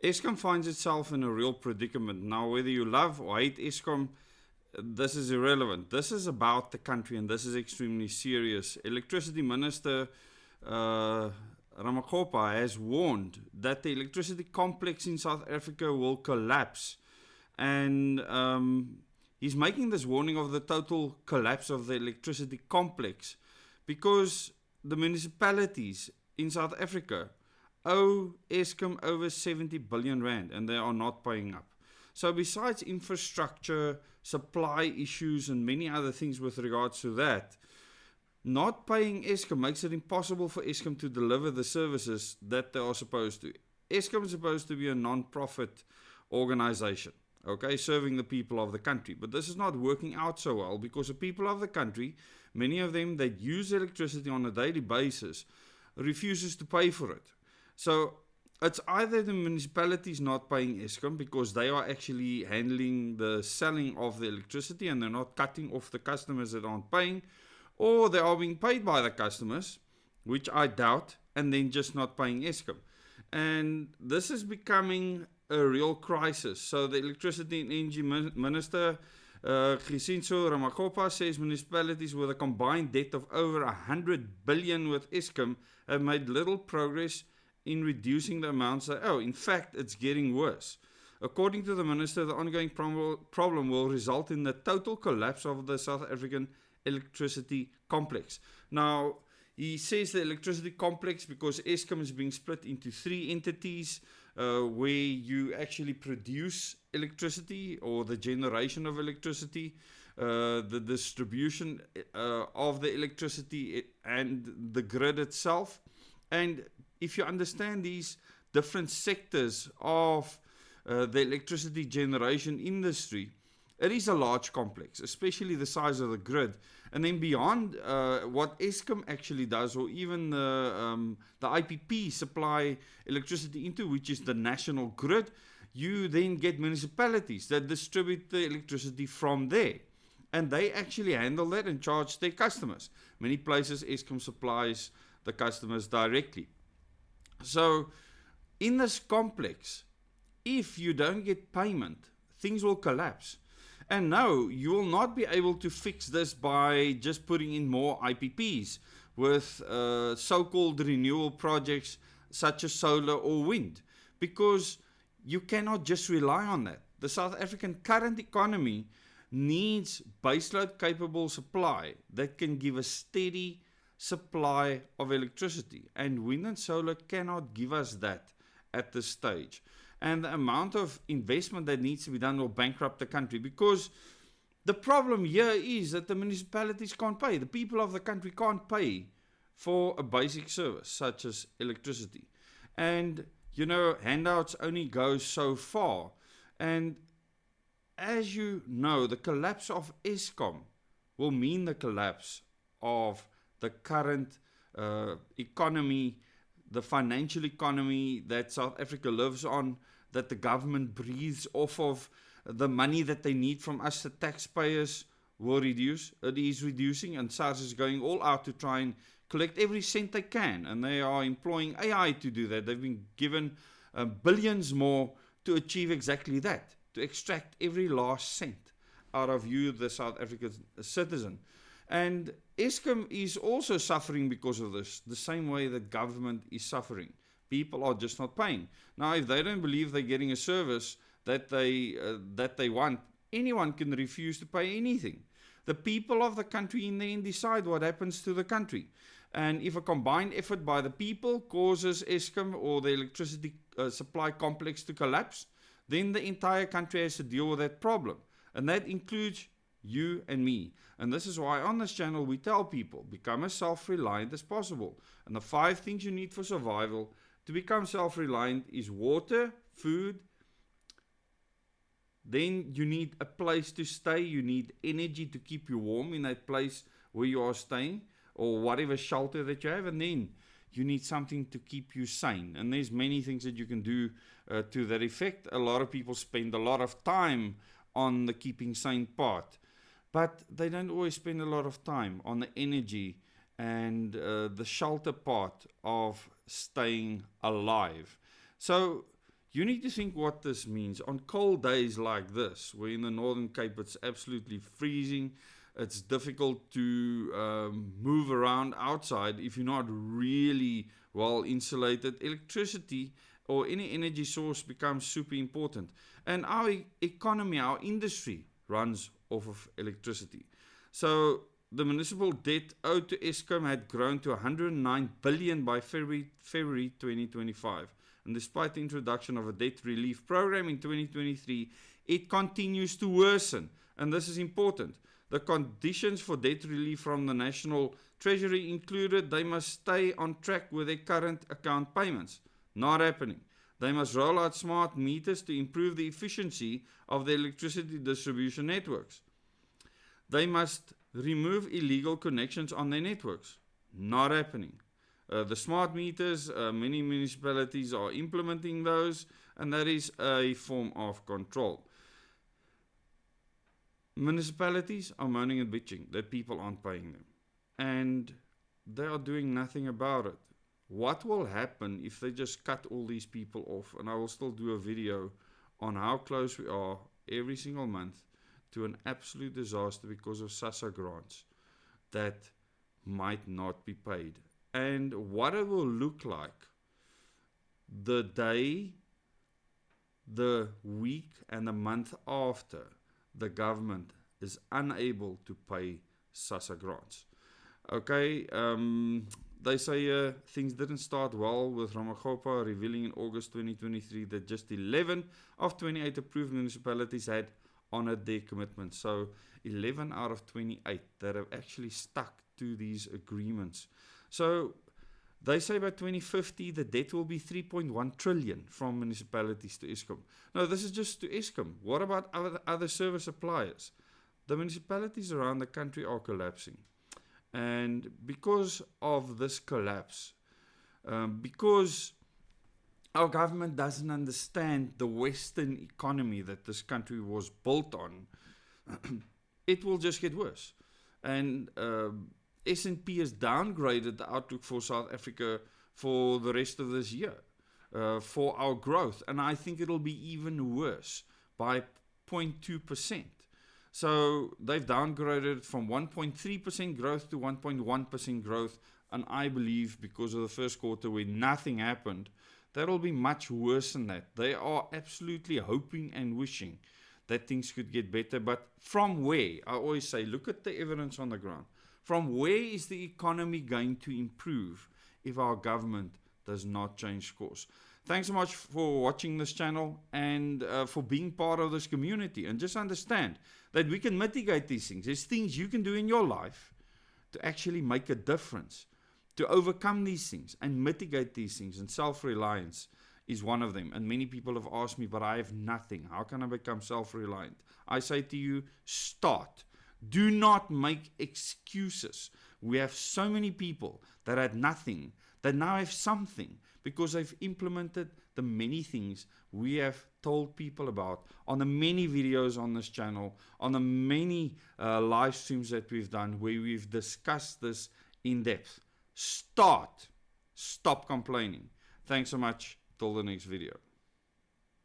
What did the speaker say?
Eskom finds itself in a real predicament. Now, whether you love or hate Eskom, this is irrelevant. This is about the country, and this is extremely serious. Electricity Minister Ramakopa has warned that the electricity complex in South Africa will collapse. And he's making this warning of the total collapse of the electricity complex because the municipalities in South Africa owe Eskom over 70 billion rand and they are not paying up. So besides infrastructure, supply issues and many other things with regards to that, not paying Eskom makes it impossible for Eskom to deliver the services that they are supposed to. Eskom is supposed to be a non-profit organization, okay, serving the people of the country. But this is not working out so well because the people of the country, many of them that use electricity on a daily basis, refuses to pay for it. So it's either the municipalities not paying Eskom because they are actually handling the selling of the electricity and they're not cutting off the customers that aren't paying, or they are being paid by the customers, which I doubt, and then just not paying Eskom. And this is becoming a real crisis. So the Electricity and Energy Minister, Gisinso Ramakopa, says municipalities with a combined debt of over 100 billion with Eskom have made little progress in reducing the amounts they owe. In fact, it's getting worse. According to the minister, the ongoing problem will result in the total collapse of the South African electricity complex. Now, he says the electricity complex because Eskom is being split into three entities where you actually produce electricity or the generation of electricity, the distribution of the electricity and the grid itself. And if you understand these different sectors of the electricity generation industry, it is a large complex, especially the size of the grid. And then beyond what Eskom actually does, or even the IPP supply electricity into, which is the national grid, you then get municipalities that distribute the electricity from there. And they actually handle that and charge their customers. Many places Eskom supplies the customers directly. So in this complex, if you don't get payment, things will collapse. And no, you will not be able to fix this by just putting in more IPPs with so-called renewable projects such as solar or wind, because you cannot just rely on that. The South African current economy needs baseload capable supply that can give a steady supply of electricity, and wind and solar cannot give us that at this stage. And the amount of investment that needs to be done will bankrupt the country, because the problem here is that the municipalities can't pay. The people of the country can't pay for a basic service such as electricity. And you know, handouts only go so far. And as you know, the collapse of Eskom will mean the collapse of the current economy, the financial economy that South Africa lives on, that the government breathes off of. The money that they need from us, the taxpayers, will reduce. It is reducing, and SARS is going all out to try and collect every cent they can, and they are employing AI to do that. They've been given billions more to achieve exactly that, to extract every last cent out of you, the South African citizen. And Eskom is also suffering because of this, the same way that government is suffering. People are just not paying. Now, if they don't believe they're getting a service that they want, anyone can refuse to pay anything. The people of the country in the end decide what happens to the country. And if a combined effort by the people causes Eskom or the electricity supply complex to collapse, then the entire country has to deal with that problem. And that includes you and me. And this is why on this channel we tell people, become as self-reliant as possible. And the 5 things you need for survival to become self-reliant is water, food, then you need a place to stay, you need energy to keep you warm in that place where you are staying, or whatever shelter that you have, and then you need something to keep you sane. And there's many things that you can do to that effect. A lot of people spend a lot of time on the keeping sane part, but they don't always spend a lot of time on the energy and the shelter part of staying alive. So You need to think what this means. On cold days like this, where in the Northern Cape it's absolutely freezing, it's difficult to move around outside if you're not really well insulated. Electricity or any energy source becomes super important. And our economy, our industry runs off of electricity. So the municipal debt owed to Eskom had grown to 109 billion by February 2025. And despite the introduction of a debt relief program in 2023, it continues to worsen. And this is important. The conditions for debt relief from the National Treasury included they must stay on track with their current account payments. Not happening. They must roll out smart meters to improve the efficiency of the electricity distribution networks. They must remove illegal connections on their networks. Not happening. The smart meters, many municipalities are implementing those, and that is a form of control. Municipalities are moaning and bitching that people aren't paying them, and they are doing nothing about it. What will happen if they just cut all these people off? And I will still do a video on how close we are every single month to an absolute disaster because of SASSA grants that might not be paid. And what it will look like the day, the week, and the month after the government is unable to pay SASSA grants. Okay, they say things didn't start well with Ramokgopa revealing in August 2023 that just 11 of 28 approved municipalities had honored their commitments. So 11 out of 28 that have actually stuck to these agreements. So they say by 2050 the debt will be 3.1 trillion from municipalities to Eskom. No, this is just to Eskom. What about other service suppliers? The municipalities around the country are collapsing. And because of this collapse, because our government doesn't understand the Western economy that this country was built on, it will just get worse. And S&P has downgraded the outlook for South Africa for the rest of this year, for our growth. And I think it'll be even worse by 0.2%. So they've downgraded from 1.3% growth to 1.1% growth. And I believe because of the first quarter where nothing happened, that'll be much worse than that. They are absolutely hoping and wishing that things could get better. But from where? I always say, look at the evidence on the ground. From where is the economy going to improve if our government does not change course? Thanks so much for watching this channel and for being part of this community. And just understand that we can mitigate these things. There's things you can do in your life to actually make a difference, to overcome these things and mitigate these things. And self-reliance is one of them. And many people have asked me, but I have nothing. How can I become self-reliant? I say to you, start. Do not make excuses. We have so many people that had nothing that now have something because they've implemented the many things we have told people about on the many videos on this channel, on the many live streams that we've done where we've discussed this in depth. Start. Stop complaining. Thanks so much. Till the next video.